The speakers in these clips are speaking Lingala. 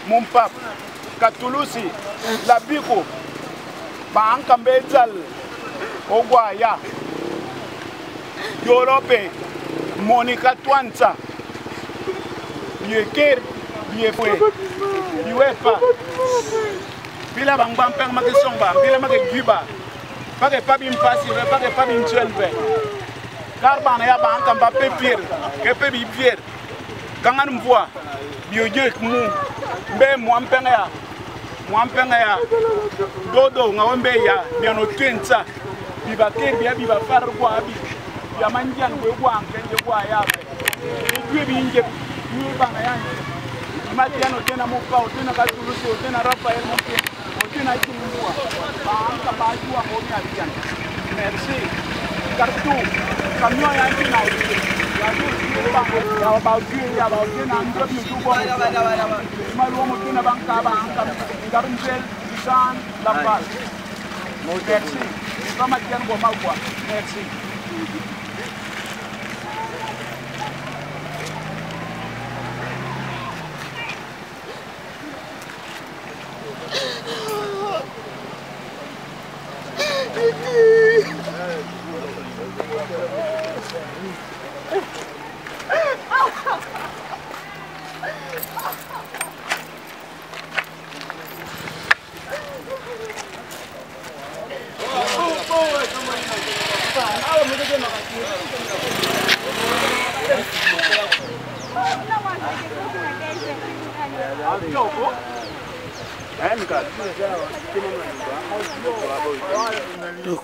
Mon pape, Katulusi, la Biko, Banka Bezal, Ogwaya, Europe, Monica Twanza, Yeker, Yefwe, Yuefa, Pila Bambam Permake Somba, Pila Make Guba, Pake Pabim Passi, Pake Pabim Chelve, Carbana Banka Mbappé Pierre, Kepe Pierre, Kangan Mvoa, Biojek Mou. Mbe mwampenga ya dodo ngawembe ya biano twenza biba kerbia biba farwa bi ya manjan we kwa ngende kwa yape bibi binje bibi bana yangu matiano tena mukao tena Katulusi tena Rafael Moke tena ikimua baanka bajua ngoni alian merci kartu kamyo yangu na ya bauti na ndo biugo maluo mutuna banka banka garumzel Jean Laval merci kama kiango magwa merci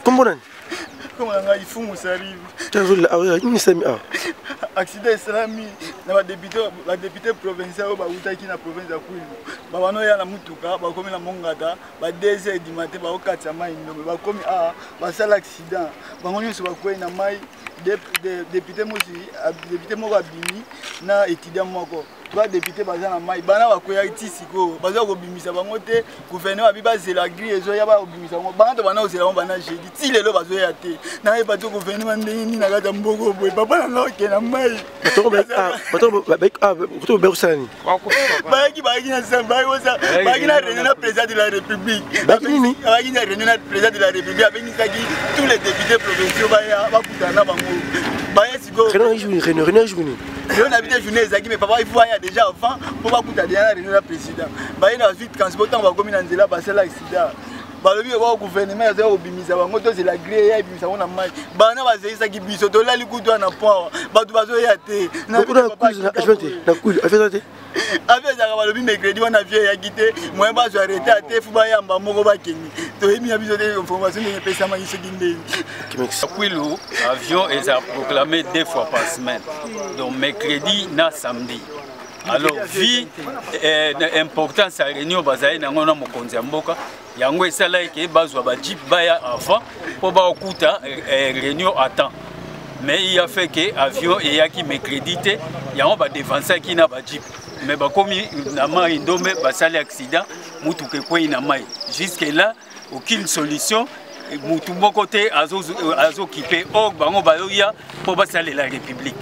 Comment on comment on a il faut nous arrive accident islami na député provincial ba utaki na province ya Kwilu ba wanoya na mutuka ba komi na mongata ba 2h du matin ba okatsa mai ndombe ba komi ba sala accident ba ngoni so ba kwei na mai député moko abimi na étudiant moko trois députés baza na mai bana ba kwei tisiko baza ko bimisa bango te gouverneur abi bazela grille ezo ya ba bimisa bango bana to bana ozela bango bana jeudi ti lelo bazo ya te na e bato gouvernement ndeni na kata mboko boy papa na ngoke na mai Baki na samba baki na réunion na président de la République baki na réunion na président de la République avec tous les députés provinciaux ba kutana bango ba siko réunion on habite journée ezaki mais papa il faut y a déjà enfant pour pas kutana na réunion na président ba ina vite transport tant ba komi na nzela ba sala accident balobi ba gouvernement ya zo bimisa bango to c'est la grille ya bimisa ona mai bana bazeisa ki biso to la likutu na point batu bazo ya te na kuzi afete za balobi mercredi on a vie ya quitté moi ba zo arrêter ate fu ba yamba moko ba keni to emi ya biso de information de pesa ma iso dinde Kwilu avion est proclamé 2 fois par semaine donc mercredi na samedi. Alors, vie importance à réunion bazaï n'angona mokonzi mboka yango esala ke bazwa ba jeep baya avant pour ba okuta réunion à temps. Mais il a fait que avion et yaki mercredi yango ba défenser qui na ba jeep mais ba komi na mai ndombe ba sali accident mutu ke ko ina mai jusque là aucune solution mutu moko te azo kipe o bango ba ya pour ba sali la République.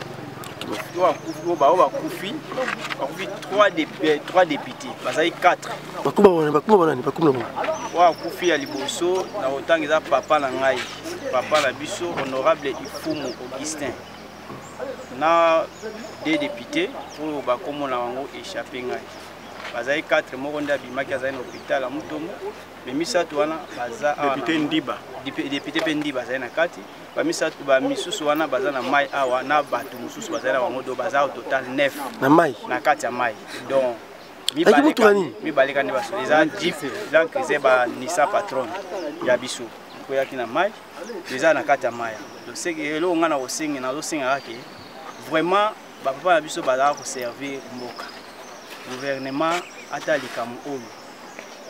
Trois députés, bazai 4. Koufi à Liboso, na autant que papa na ngai, papa na biso honorable Ifumu Augustin. Na 2 députés pour bakomo na wango échappé ngai. Bazai 4 mokonda bimaki azai na hôpital à Mutomo. Mais misatu wana baza député Ndiba. Député Pendiba bazai na kati. Ba misatu ba misusu wana baza na mai awa na batu mususu baza na wango do baza au total 9 na mai na kati ya mai. Donc mi baleka ni baso eza jeep donc zeba nisa patron ya biso ko yaki na mai eza na kati ya mai. Donc c'est que elo ngana osingi na losinga yake vraiment ba papa na biso baza ko servir mboka. Gouvernement atalika mu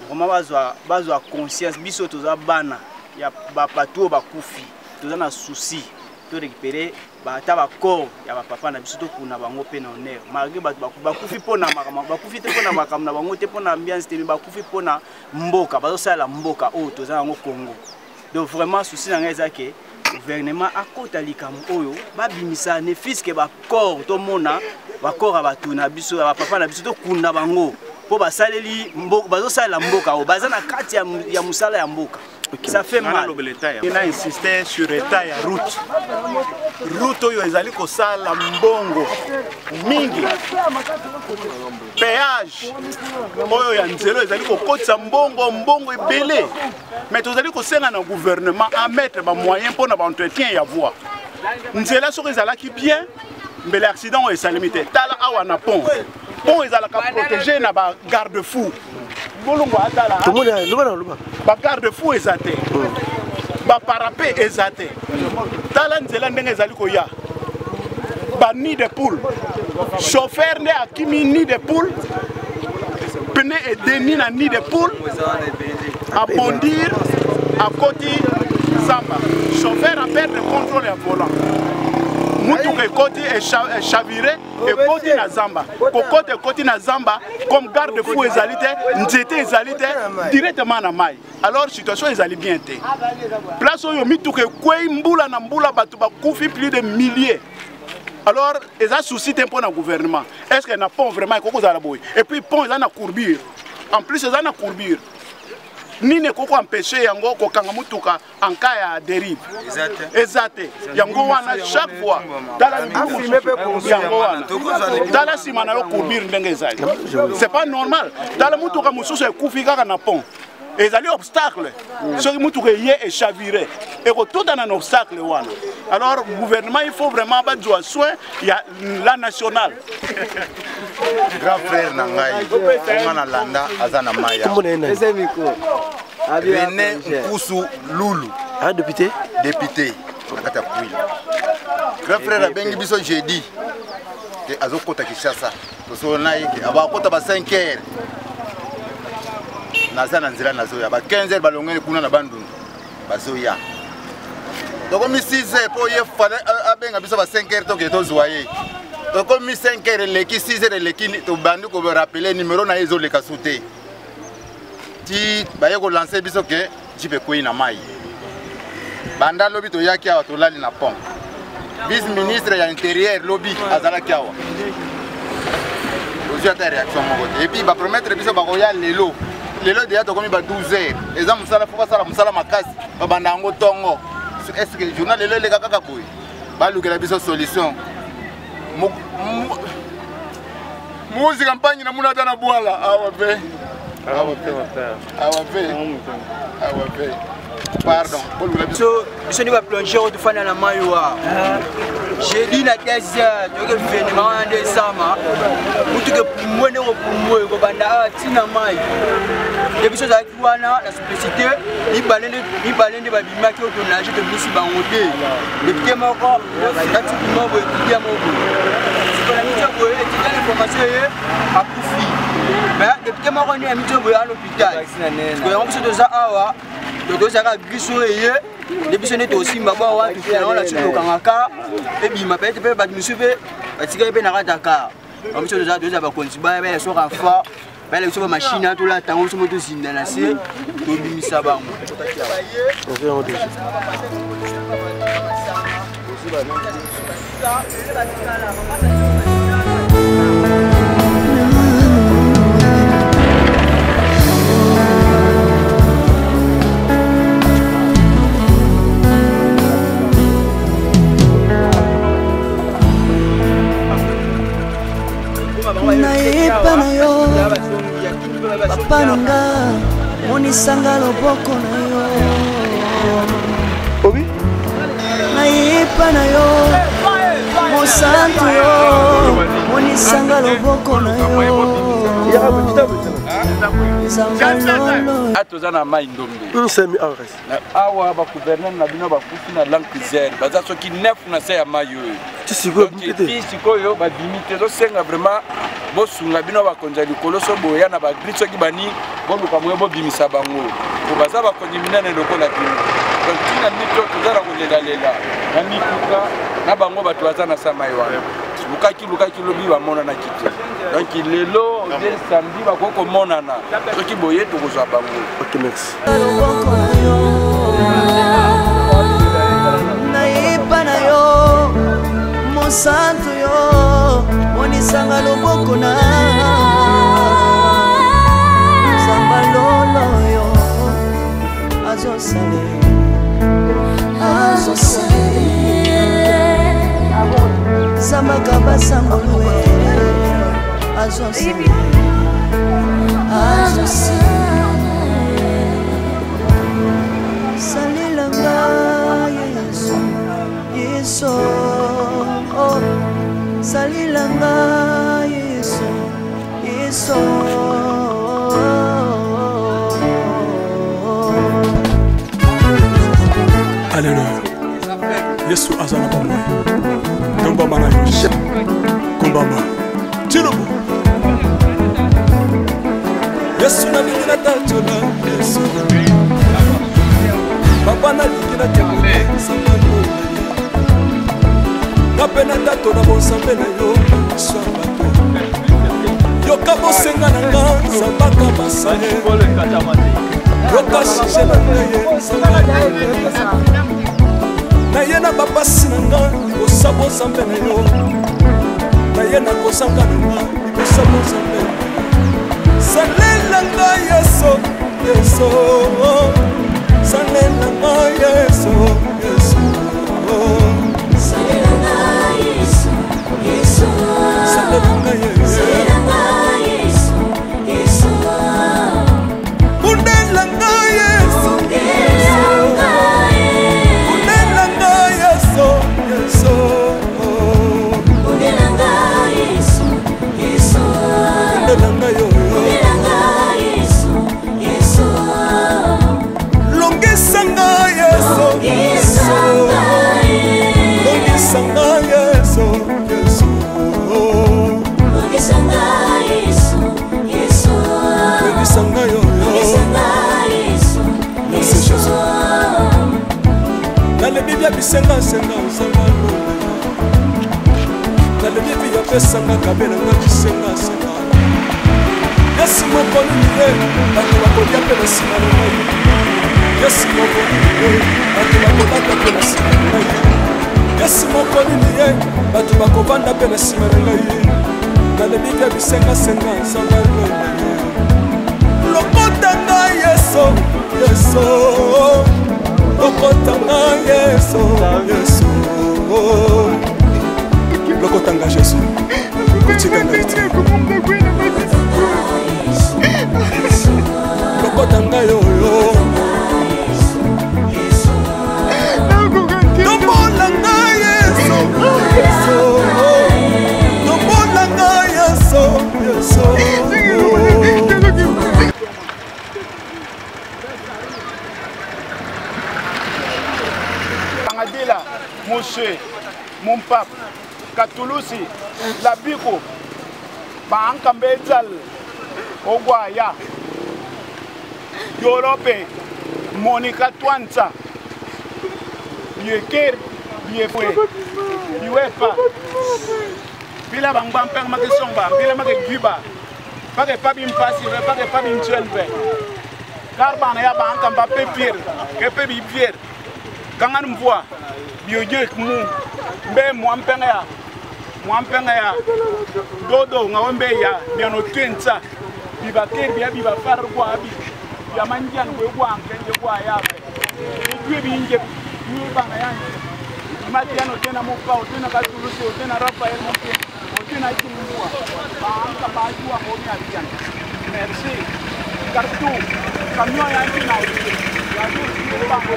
vraiment bazwa conscience biso toza bana ya ba patu ba kufi toza na souci to récupérer bata ba corps ya ba papa na biso to kuna bango pe na honneur malgré bakufi pona makama bakufi te pona makama na bango te pona ambiance te bakufi pona mboka bazo sala mboka o toza yango Congo. Donc vraiment souci na ngeza ke gouvernement akota likambo oyo babimisa ne fiske ba corps to mona ba corps abatu na biso ba papa na biso to kuna bango po basaleli mboka bazo sala mboka o baza na kati ya musala ya mboka. Ça fait mal. Il a insisté sur l'état de route. Route oyo ezali ko sala mbongo mingi. Péage oyo ya nzelo ezali ko kotsa mbongo ebele. Mais tozali ko senga na gouvernement à mettre ba moyens pour na ba entretien ya voie. Nzela soko ezalaki bien, mbele accident o esalimité. Tala awa na pont. Pont ezalaka protéger na ba garde-fou. Ba garde-fou ezate. Ba parapet ezate. Tala nzela ndenge ezali ko ya. Ba nid de poule. Chauffeur ne akimi nid de poule. Pneu et deni na nid de poule. À bondir à côté Zamba. Chauffeur a perdre le contrôle à volant. Mutuka ekoti chaviré ekoti na Zamba. Kokote ekoti na Zamba comme garde-fou ezalité, nzete ezalité directement na mai. Alors situation ezali bien té. Place oyo mituka ekwei mbula na mbula batu bakufi plus de milliers. Alors eza souci te pour na gouvernement. Est-ce que na pont vraiment ekoko za la boy? Et puis pont eza na courbure. En plus eza na courbure. Ni ne koko empêcher yango ko kanga mutuka en cas ya dérive. Exacte. Yango wana chaque fois dans la yango wana. Dans la simana yo courbure ndenge ezali. C'est pas normal. Dans la mutuka mususu ekufi kaka na pont. Ezali obstacle. Ce qui mutuka yé est chaviré. Et ko tout dans un obstacle wana. Alors gouvernement il faut vraiment ba joie soin ya la nationale. Grand frère Nangai, on a landa azana maya. René Mpusu Lulu. Ah, député? Député. Grand frère a bengi biso jeudi. Et azokota Kishasa. Parce qu'on a été à 5 heures. Nazana nzela nazoya. 15 heures balongé kuna na bandu. Bazoya. Donc comme 6 heures pour y faire abenga biso 5 heures toke tozoyer. Donc comme 5 heures les 6 heures les to bandu ko rappeler numéro na ezo le kasouté. Ti ba yeko lancer biso ke jipe koyi na mai. Banda lobi to yaki awa to lali na pont. Vice ministre ya intérieur lobby azala kiawa. Ozo ta réaction mo côté. Et puis ba promettre biso ba koya lelo. Lelo déjà to komi ba 12 heures. Eza musala faut sala musala makasi. Ba banda ngo tongo. Est-ce que le journal lelo le kaka boy. Ba lukela biso solution. Muzi campagne na muna tana bwala awape. Pardon. So ni va plonger au fana na mayoa. J'ai dit la déjà donc événement en décembre. Mutu ke pumwene ko pumwe ko banda tina mai. Depuis ça za kiwana la simplicité ni balende ba bimaki au tournage de bisi bangote. Depuis moko kati moko etudia moko. C'est la mission pour étudier l'information à Koufi. Mais depuis moko ni mission pour à l'hôpital. Parce que on peut de ça awa donc ça a glissé depuis ce n'est aussi ma bonne ouais tu fais la suite au Kanaka et puis ma petite peu me suivre parce que ben à Dakar on peut déjà deux avoir continué ben sur un fort ben les sur machine tout là tant on se moto zinda na c'est to bimisa bango Nayepa na yo papa nanga monisanga loboko na yo Obi? Nayepa na yo mosantu yo monisanga loboko na yo atoza na mai ndombe awa bagouverneur na bino bakufi na langue baza soki 9 na se ya mai oyo sikoyo babimi te tosenga vraiment bosunga bino bakonza likolo so boya na bagri soki bani boluka moye bobimisa bango po baza bakonzi minene lokola bino donc tina nito tozala kolela na mituka na bango bato baza na samai wana lukaki lobi bamonana kite donc lelo de samedi bakoko monana soki boye tokozwa bango. Ok, merci. Naipa na yo mosantu yo monisanga loboko na zamba lolo yo azosale zamba kabasangolwe azosale salilanga yesu yesu oh salilanga yesu yesu Alléluia. Yesu azana bomwe. Komba mana yo. Komba ma. Tirobo. Yesu na bingina tatola. Yesu. Papa na bingina temule. Samano. Na pena tatola bonsambe na yo. Sabato. Yo kabo senga na nga. Sabaka basane. Yoka shije na ye. Sabaka. Na ye na bapasi na nga likosabo nzambe na yo na ye na kozanga na nga likosabo nzambe salela nga yeso yeso salela nga yeso yeso salela nga yeso yeso salela nga yeso yeso bundela nga yeso bisenga senga nzamba lolo nalebi biya pesanga kabela nga bisenga senga yesi moko niye bato bakolia pe na nsima na ngai yesi moko niye bato bakolata pe na nsima na ngai yesi moko niye bato bakovanda pe na nsima na ngai nalebi biya bisenga senga nzamba lolo lokota ngai yeso yeso lokotanga yesu yesu lokotanga yesu kutikanga ite lokotanga yoyo tombolanga yesu tombolanga yesu yesu Adila, Moshe, mon pape, Katulusi, Labiko, Bankambezal, Ogwaya, Europe, Monica Twanza, Yeker, Yefwe, Uefa, Bila Bangbampeng Makisomba, Bila Makiba, Pake Pabim Passi, Pake Pabim Chelve, Carbana Bankamba Pepir, Kepebi Pier. Kangan mvua bioje mu mbe mwampenga ya dodo ngawembe ya biano twenta bibakeri biba far kwa abi ya manjan kwe kwa ngenge kwa yape ijwe binje ni bana yangu matiano tena mupa tena katulusi tena Rafael mke tena kimua baanka bajua ngoni abian merci kartu kamyo yangu na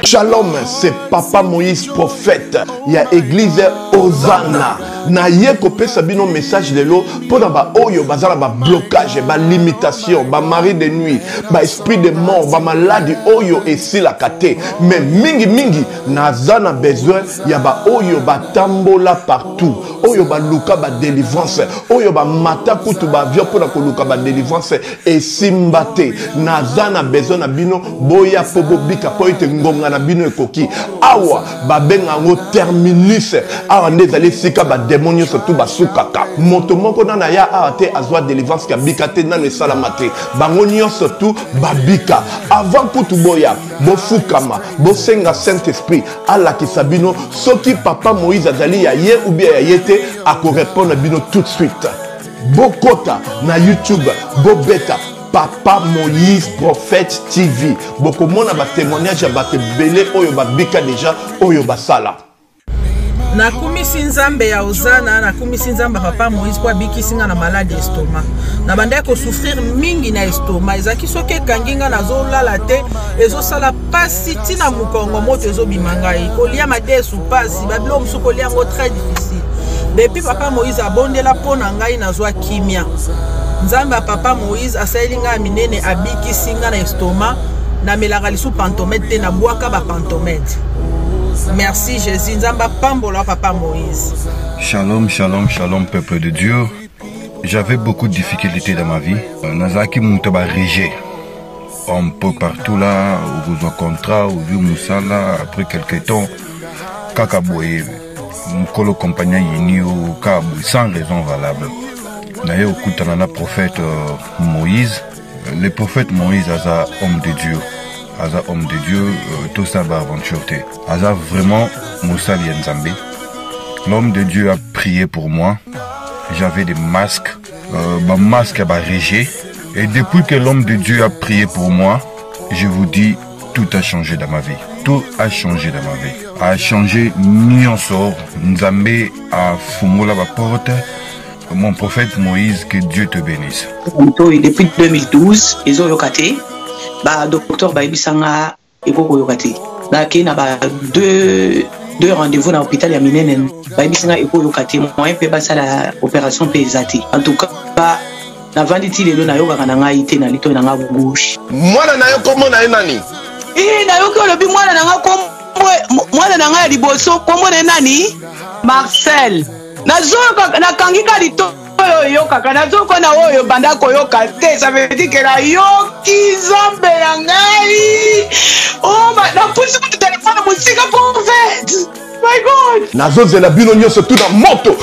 Shalom, c'est Papa Moïse prophète. Il y a église Ozana na ye kopesa bino message lelo pona ba oyo bazala ba blocage ba limitation ba mari de nuit ba esprit de mort ba maladie oyo esila kate mais mingi nazana besoin ya ba oyo batambola partout oyo ba luka ba délivrance oyo ba mata kutu ba avion pona ko luka ba délivrance esimbate nazana besoin na bino boya po bobika po ite ngonga na bino ekoki awa ba benga ngo terminus awa ndezali sika ba démonio surtout ba sukaka moto moko na ya ate azwa délivrance ka bikate na ne salamate bango nyonso surtout babika avant kutu boya bofukama bosenga Saint Esprit ala kisabino soki papa Moïse azali ya ye ou bien ya yete ako répondre bino tout de suite bokota na YouTube bobeta Papa Moïse Prophète TV boko mona ba témoignage ba belé oyo babika déjà oyo basala na kumisi nzambe ya Ozana na kumisi nzambe papa Moïse kwa bikisinga na malade estomac na banda ko souffrir mingi na estomac ezaki soke kanginga nazo lala te ezo sala pasi tina mukongo moto ezo bimangai kolia mate su pasi bablo msuko lia ngo très difficile depuis papa Moïse abondela pona ngai nazwa kimia nzambe papa Moïse asalinga minene abikisinga na estomac na melaka lisu pantomètre te na bwaka ba pantomètre. Merci Jésus, nzamba pambola papa Moïse. Shalom, shalom, shalom peuple de Dieu. J'avais beaucoup de difficultés dans ma vie. Nazaki Moutaba Régé. Un peu partout là, où vous contrat, où vous Moussala, après quelques temps, Kakaboye, Mkolo compagnon Yini ou Kabou, sans raison valable. D'ailleurs, au coup de prophète Moïse, le prophète Moïse est un homme de Dieu. Aza homme de Dieu, tout ça va aventure. Aza vraiment Moussa Lienzambe. L'homme de Dieu a prié pour moi. J'avais des masques, masque à Régé. Et depuis que l'homme de Dieu a prié pour moi, je vous dis, tout a changé dans ma vie. Tout a changé dans ma vie. A changé Nyonsor. Nzambe a fumola la porte. Mon prophète Moïse, que Dieu te bénisse. Depuis 2012, ils ont locaté. Bah docteur ba ibisanga ekoko yokati na kina ba deux rendez-vous na hôpital ya minene ba ibisanga ekoko yokati moyen pe basala opération pesati en tout cas ba na vanditi lelo na yoka na ngai te na lito na nga gauche mwana na yo komo na nani na yo ko lobi mwana na nga komo mwana na nga liboso komo na nani Marcel nazo na kangika lito yo kaka nazoko na oyo banda koyoka te ça veut dire que la yoki zambe ya ngai oh na pusi ku téléphone musika prophète my god nazo zela bino nyonso tout na moto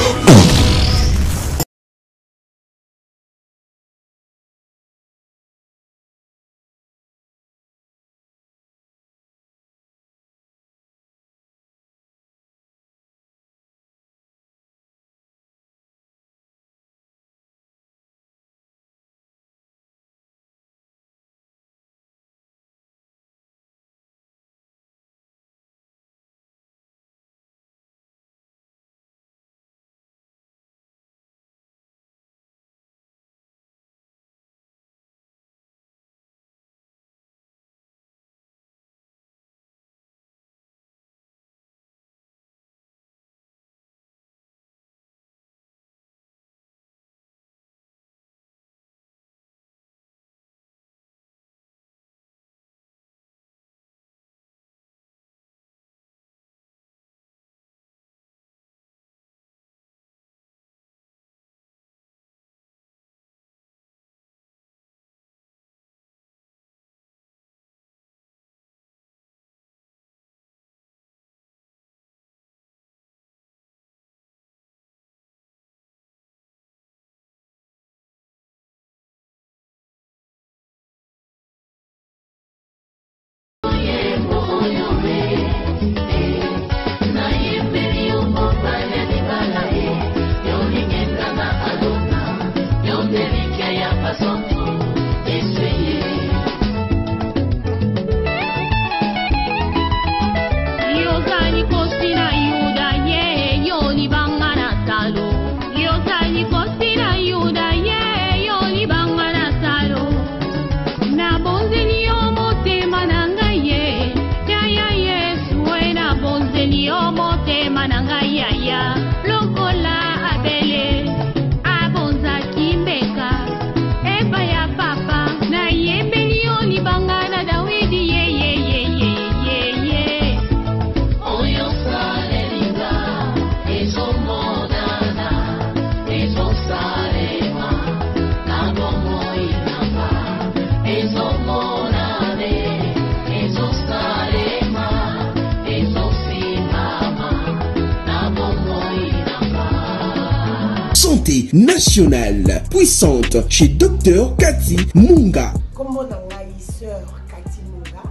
santé nationale puissante chez Dr Cathy Munga. Comme on a sœur Cathy Munga,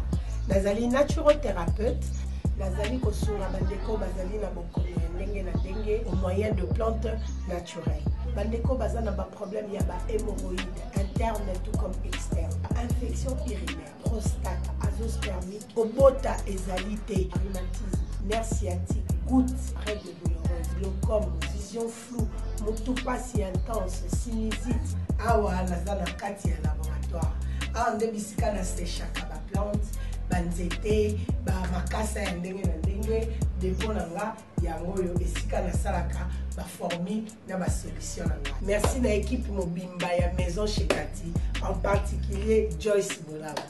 nazali naturothérapeute, nazali kosura bandeko bazali na bokono ndenge na ndenge au moyen de plantes naturelles. Bandeko baza na ba problème ya ba hémorroïdes interne tout comme externe, infection urinaire, prostate, azoospermie, obota ezalité, rhumatisme, nerf sciatique, gouttes, règles douloureuses, glaucome, vision floue, motopathie intense, sinusite. Awa nazana kati ya laboratoire. Awa nde bisika na séchaka ba plante, banzete, ba makasa ya ndenge na ndenge, depo na nga yango yo esika na salaka ba formi na ba solution na nga. Merci na équipe mobimba ya maison chez Cathy, en particulier Joyce Boulaba.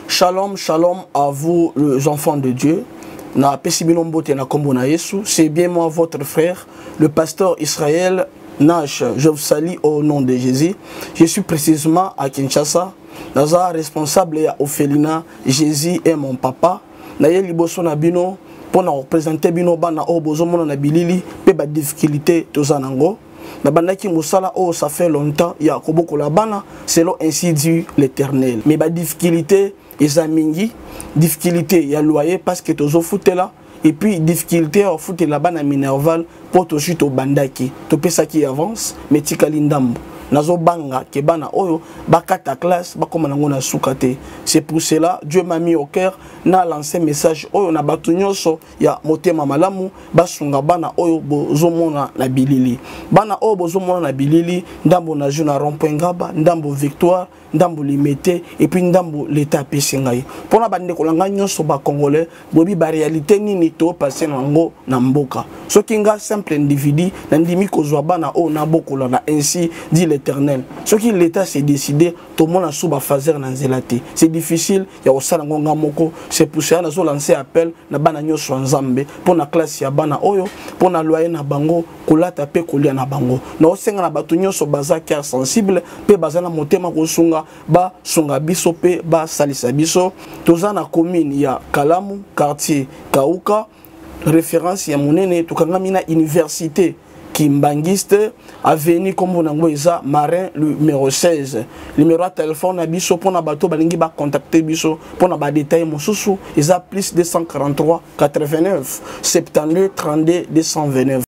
Shalom, shalom à vous les enfants de Dieu. Na Pesibinombote na Kombo na Yesu, c'est bien moi votre frère, le pasteur Israël Nash. Je vous salue au nom de Jésus. Je suis précisément à Kinshasa. Naza responsable ya Ophelina, Jésus est mon papa. Na ye liboso na bino pour représenter bino bana o bozomona na bilili pe ba difficulté tozanango. Na bandaki musala oh ça fait longtemps ya koboko la bana selon ainsi dit l'Éternel. Mais ba difficulté ezamingi, difficulté ya loyer parce que tozo foutela et puis difficulté à foutre la bana minerval pour to chute au bandaki. To pesa qui avance mais tikali ndambo. Nazo banga ke bana oyo bakata classe bakoma nango na sukate. C'est pour cela Dieu m'a mis au cœur na lancé message oyo na batu nyonso ya motema malamu basunga bana oyo bozomona na bilili. Bana oyo bozomona na bilili ndambo na juna rond-point Ngaba, ndambo Victoire, ndambo Limete et puis ndambo l'état pesingai. Pona bande kolanga nyonso ba congolais bobi ba réalité nini to passer nango na mboka. Soki nga simple individu na ndimi kozwa bana oyo na bokola na ainsi dit l'Éternel. Ce qui l'État s'est décidé, tout le monde a sous fazer na nzelate. C'est difficile, il y a aussi ngonga moko. C'est pour ça que nous lancé appel na bana nyoso nzambe pour na classe ya bana oyo, pour na loyer na bango, kolata pe kolia na bango. Na osenga na batu nyoso baza cœur sensible, pe baza na motema kosunga ba sunga biso pe ba salisa biso. Toza na commune ya Kalamu, quartier Kauka, référence ya monene tukanga université Kimbangiste, avenue comme on a Marin, le numéro 16. Numéro de téléphone à biso pour na bateau balingi ba contacter biso pour na ba détail mon sousou, ils a plus 243 89 72 32 229.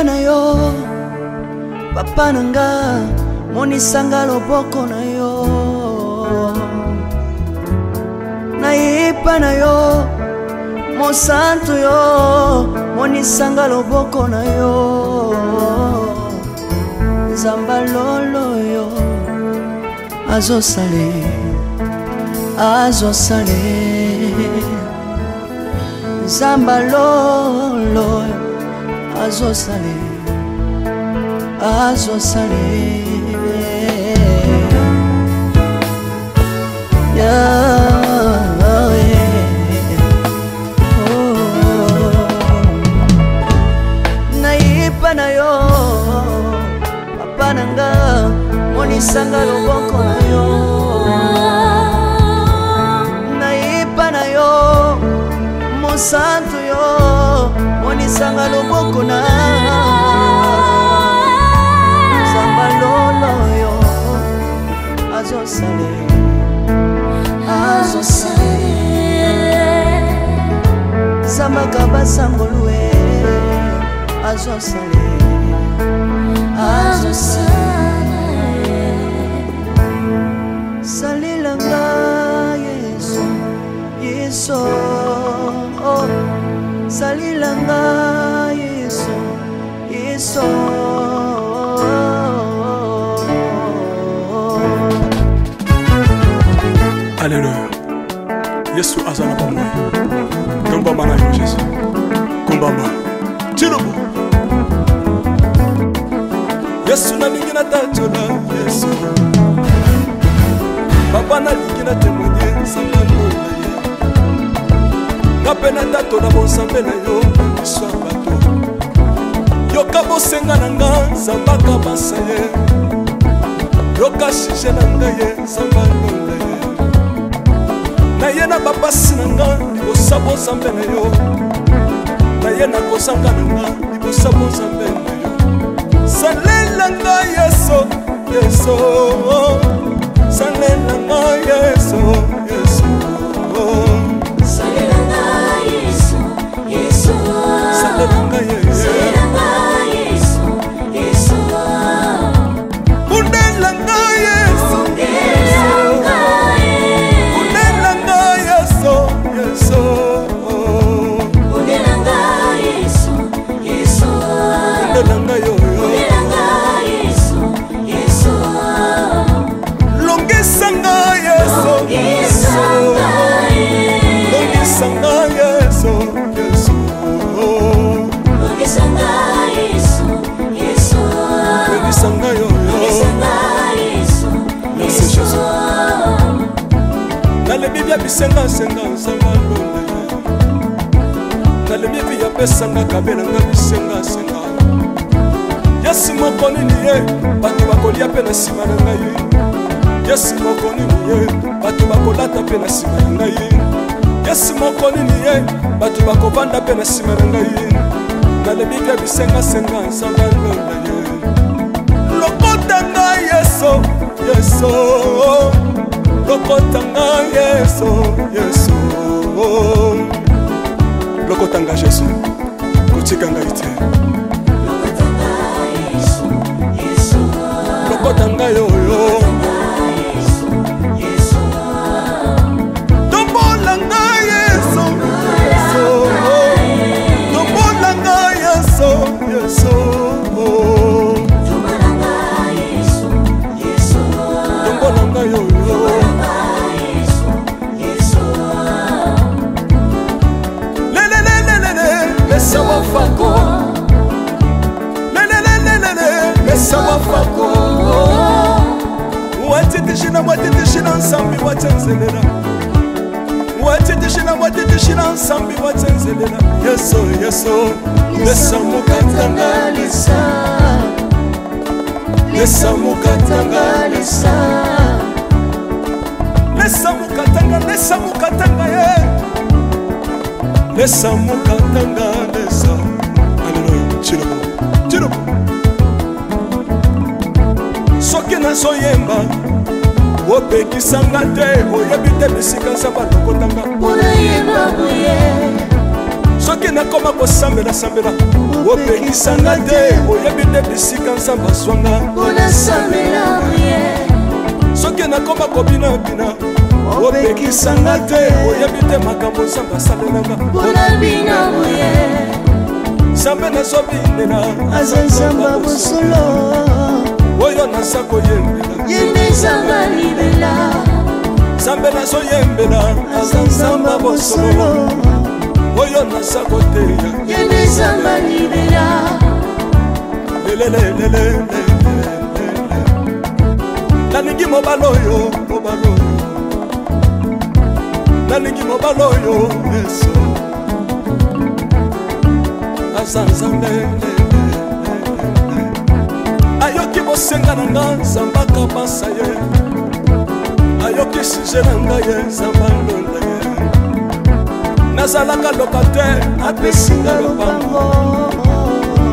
Na yo papa nanga monisanga loboko na yo naipa na yo mosantu yo monisanga loboko na yo zamba lolo yo azosale zamba lolo azosale naipa na yo papa nanga monisanga loboko na yo naipa na yo mosantu yo monisanga loboko na zamba lolo yo azosale zamba kabasangolue azosale salilanga Yesu Yesu salilanga Yesu Yesu Alléluia. Yesu azana bamwe. Ngomba mana yo Jésus. Kumbamba. Tirubu. Yesu na ningi na tachola Yesu. papa nalingi na témoigne nzambe alonda ye nga mpe na tato na bonzambe na yo biso ya bato yoka bosenga na nga nzambe akabasa ye yoka shije na nga ye nzambe alonda ye na ye na bapasi na nga libosa bonzambe na yo na ye nakozanga na nga libosa bonzambe na yo salela nga yeso yeso salela nga yeso yeso salela nga yeso yeso salela nga yeso salela nga yeso yeso undela nga yeso undela nga yeso yeso undela nga yeso yeso undela nga yo longisanga yeso yeso longisanga yeso yeso longisanga yeso yeso longisanga yo longisanga yeso yeso nalebi bya bisenga senga nzanga londa nalebi bya pesanga kabela nga bisenga senga yesu moko nini ye bato bakolia pe na nsima na ngai yesu moko nini ye bato bakolata pe na nsima na ngai yesu moko nini ye bato bakovanda pe na nsima na ngai nalebi bya bisengasenga nzambe alonda ye lokota ngai yeso yeso lokota ngai yeso yeso lokota ngai jesu kotika ngai te lokota ngai oyo tombola ngai yeso tombola ngai yeso yeso tombola ngai oyo lelelelelele lesawa fako lelelelelele lesawa fako watitishina watitishina nsambi watsenzelela watitishina watitishina nsambi watsenzelela yeso yeso lesamukatanga lesa lesamukatanga lesa lesamukatanga lesamukatanga ye lesamukatanga lesa aleluya chilobo chilobo soki nazoyemba opekisanga te oyebi te bisika nzambe alokotanga soki nakoma kosambela opekisanga te oyebi te bisika nzambe azwanga soki nakoma kobinabina opekisanga te oyebi te makambo nzambe asalelanga nzambe nazobinela aza nzambe bosolo oyo naza koyembela yende nzambe libela nzambe nazoyembela aza nzambe bosolo oyo naza koteya yende nzambe libela lelelelele nalingi mobala oyo nalingi mobala oyo yesu aza nzambe ayoki bosenga na nga nzambe akabasa ye ayoki suje na ngai ye nzambe alonda ye nazalaka lokatere apesinga lopango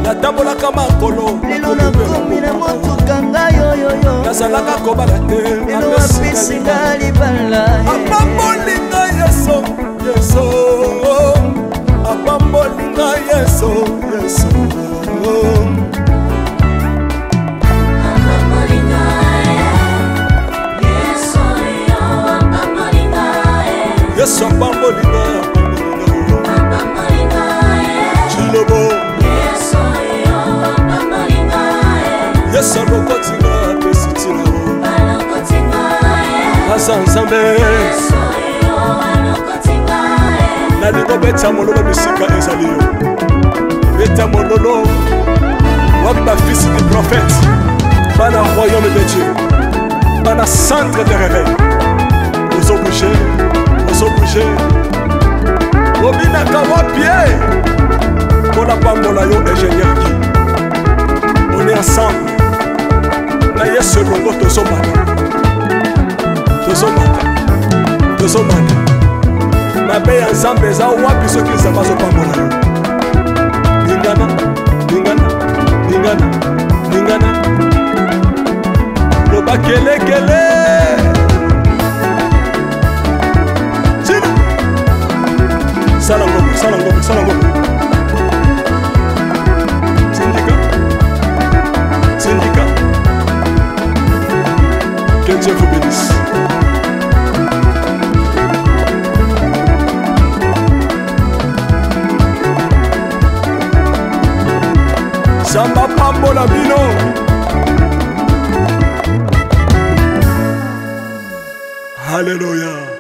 natambolaka makolo lelo nakomi na motuka ngai oyoyo nazalaka kobala te lelo apesinga libala apambolinga yeso yeso apambolinga yeso yeso yesu apambolinga chilobo yesu alokotinga apesitina aza nzambe nalingo beta mololo bisika ezali yo beta mololo wabi bafisi du prophète bana royaume de dieu bana centre de réveil bouger, obinaka wapie mpona pambola yo ingénieur qui on est ensemble na yesu elongo tozomata mabe ya nzambe eza wapi soki nzambe azopambola yo lingana loba kelekele sala ngombe syndicat que Dieu vous bénisse. Samba pambola bino. Alléluia.